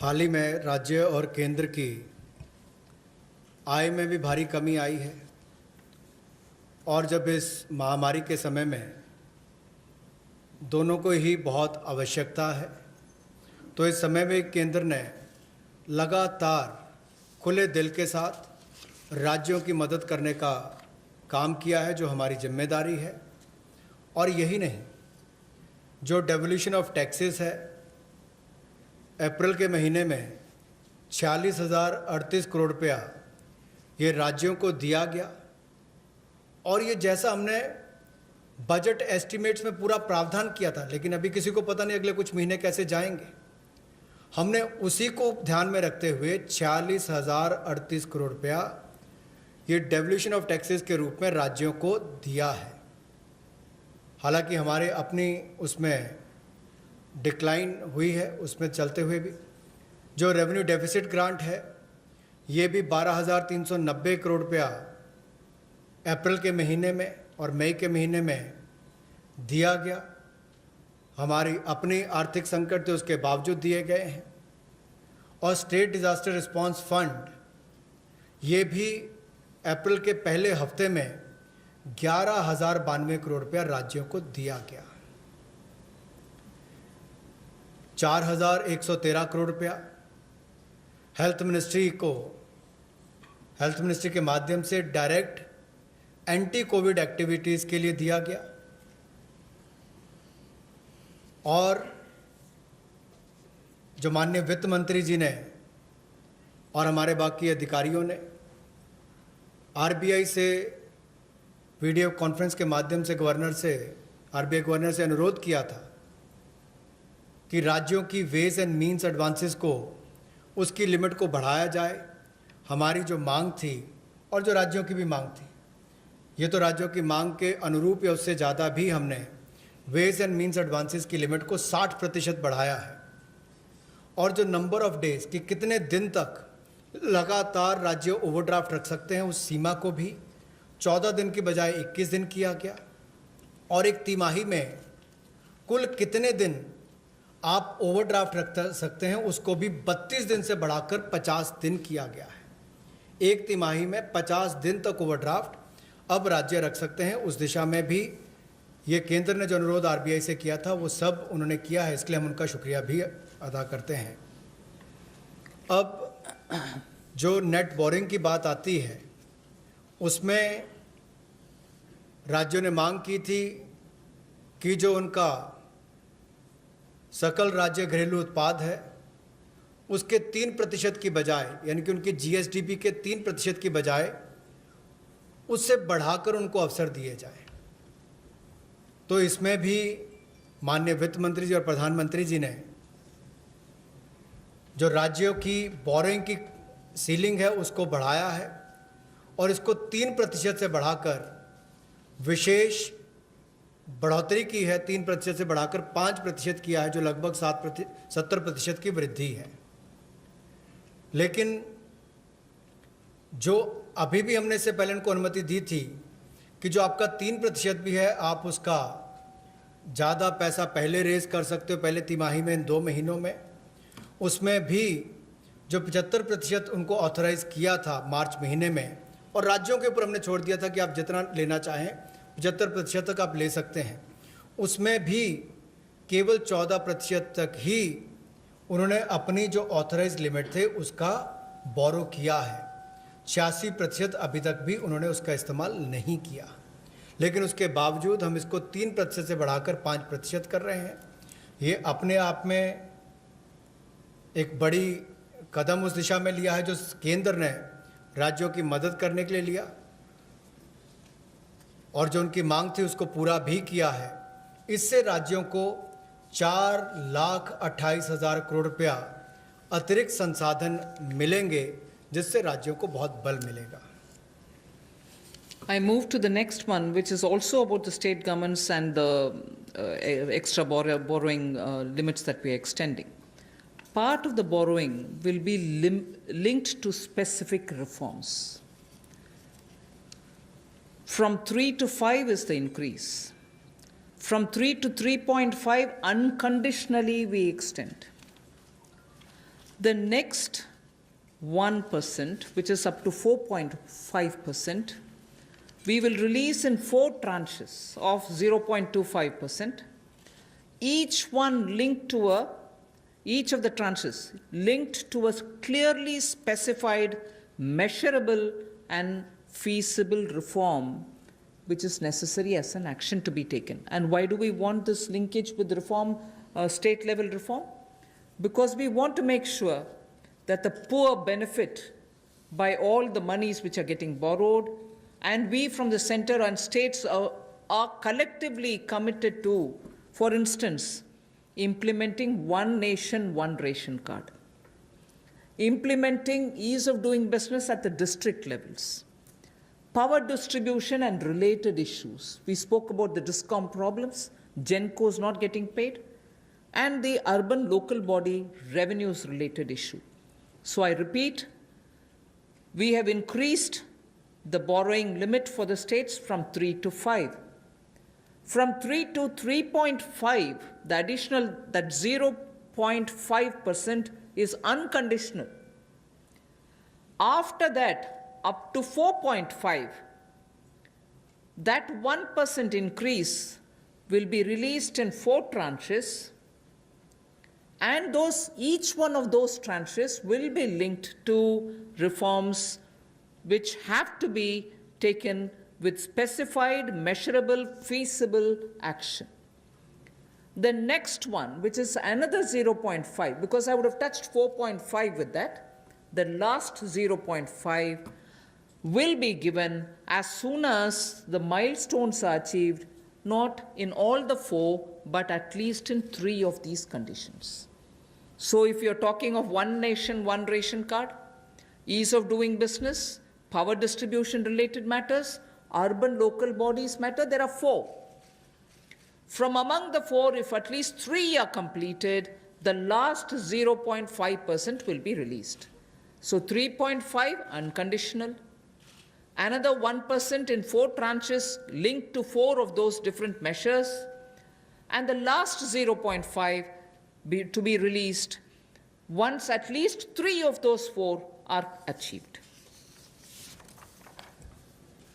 हाल ही में राज्य और केंद्र की आय में भी भारी कमी आई है और जब इस महामारी के समय में दोनों को ही बहुत आवश्यकता है, तो इस समय में केंद्र ने लगातार खुले दिल के साथ राज्यों की मदद करने का काम किया है, जो हमारी जिम्मेदारी है। और यही नहीं, जो डेवोल्यूशन ऑफ टैक्सेस है, अप्रैल के महीने में 46,038 करोड़ रुपया ये राज्यों को दिया गया। और ये जैसा हमने बजट एस्टिमेट्स में पूरा प्रावधान किया था, लेकिन अभी किसी को पता नहीं अगले कुछ महीने कैसे जाएंगे, हमने उसी को ध्यान में रखते हुए 46,038 करोड़ रुपया ये डेवोल्यूशन ऑफ टैक्सेस के रूप में राज्यों को दिया है। हालांकि हमारे अपनी उसमें डिक्लाइन हुई है, उसमें चलते हुए भी जो रेवेन्यू डेफिसिट ग्रांट है ये भी 12,390 करोड़ रुपया अप्रैल के महीने में और मई के महीने में दिया गया। हमारी अपनी आर्थिक संकट थे, उसके बावजूद दिए गए हैं। और स्टेट डिज़ास्टर रिस्पांस फंड ये भी अप्रैल के पहले हफ्ते में 11,092 करोड़ रुपया राज्यों को दिया गया। 4,113 करोड़ रुपया हेल्थ मिनिस्ट्री के माध्यम से डायरेक्ट एंटी कोविड एक्टिविटीज़ के लिए दिया गया। और जो माननीय वित्त मंत्री जी ने और हमारे बाकी अधिकारियों ने आरबीआई से वीडियो कॉन्फ्रेंस के माध्यम से आरबीआई गवर्नर से अनुरोध किया था कि राज्यों की वेज एंड मीन्स एडवांसेस को, उसकी लिमिट को बढ़ाया जाए। हमारी जो मांग थी और जो राज्यों की भी मांग थी, ये तो राज्यों की मांग के अनुरूप या उससे ज़्यादा भी हमने वेज एंड मीन्स एडवांसेस की लिमिट को 60% बढ़ाया है। और जो नंबर ऑफ डेज कि कितने दिन तक लगातार राज्य ओवरड्राफ्ट रख सकते हैं, उस सीमा को भी 14 दिन की बजाय 21 दिन किया गया। और एक तिमाही में कुल कितने दिन आप ओवरड्राफ्ट रख सकते हैं, उसको भी 32 दिन से बढ़ाकर 50 दिन किया गया है। एक तिमाही में 50 दिन तक ओवरड्राफ्ट अब राज्य रख सकते हैं। उस दिशा में भी ये केंद्र ने जो अनुरोध आरबीआई से किया था वो सब उन्होंने किया है, इसलिए हम उनका शुक्रिया भी अदा करते हैं। अब जो नेट बोरिंग की बात आती है, उसमें राज्यों ने मांग की थी कि जो उनका सकल राज्य घरेलू उत्पाद है उसके 3% की बजाय, यानी कि उनकी जीएसडीपी के 3% की बजाय उससे बढ़ाकर उनको अवसर दिए जाए। तो इसमें भी माननीय वित्त मंत्री जी और प्रधानमंत्री जी ने जो राज्यों की बोरिंग की सीलिंग है उसको बढ़ाया है और इसको 3% से बढ़ाकर विशेष बढ़ोतरी की है। 3% से बढ़ाकर 5% किया है, जो लगभग 70% की वृद्धि है। लेकिन जो अभी भी हमने इससे पहले उनको अनुमति दी थी कि जो आपका 3% भी है, आप उसका ज़्यादा पैसा पहले रेज कर सकते हो, पहले तिमाही में, इन 2 महीनों में। उसमें भी जो 75% उनको ऑथराइज़ किया था मार्च महीने में, और राज्यों के ऊपर हमने छोड़ दिया था कि आप जितना लेना चाहें 75% तक आप ले सकते हैं, उसमें भी केवल 14% तक ही उन्होंने अपनी जो ऑथराइज लिमिट थे उसका बोरो किया है। 86% अभी तक भी उन्होंने उसका इस्तेमाल नहीं किया। लेकिन उसके बावजूद हम इसको 3% से बढ़ाकर 5% कर रहे हैं। ये अपने आप में एक बड़ी कदम उस दिशा में लिया है जो केंद्र ने राज्यों की मदद करने के लिए लिया, और जो उनकी मांग थी उसको पूरा भी किया है। इससे राज्यों को 4,28,000 करोड़ रुपया अतिरिक्त संसाधन मिलेंगे, जिससे राज्यों को बहुत बल मिलेगा। I move to the next one, which is also about the state governments and the extra borrowing limits that we are extending. Part of the borrowing will be linked to specific reforms. From 3 to 5 is the increase. From 3 to 3.5, unconditionally we extend. The next 1%, which is up to 4.5%, we will release in 4 tranches of 0.25%, each one linked to each of the tranches linked to a clearly specified, measurable and feasible reform which is necessary as an action to be taken. And why do we want this linkage with reform, state level reform? Because we want to make sure that the poor benefit by all the monies which are getting borrowed, and we from the center and states are collectively committed to, for instance, implementing one nation, one ration card, implementing ease of doing business at the district levels, power distribution and related issues. We spoke about the DISCOM problems, GENCOs not getting paid, and the urban local body revenues related issue. So I repeat, we have increased the borrowing limit for the states from 3 to 5. From 3 to 3.5, the additional, that 0.5% is unconditional. After that, up to 4.5, that 1% increase will be released in 4 tranches, and each one of those tranches will be linked to reforms which have to be taken with specified, measurable, feasible action. The next one, which is another 0.5, because I would have touched 4.5 with that, the last 0.5 will be given as soon as the milestones are achieved, not in all the 4, but at least in 3 of these conditions. So if you're talking of one nation, one ration card, ease of doing business, power distribution related matters, urban local bodies matter, there are 4. From among the 4, if at least 3 are completed, the last 0.5% will be released. So 3.5 unconditional, another 1% in 4 tranches linked to 4 of those different measures, and the last 0.5 to be released once at least 3 of those 4 are achieved.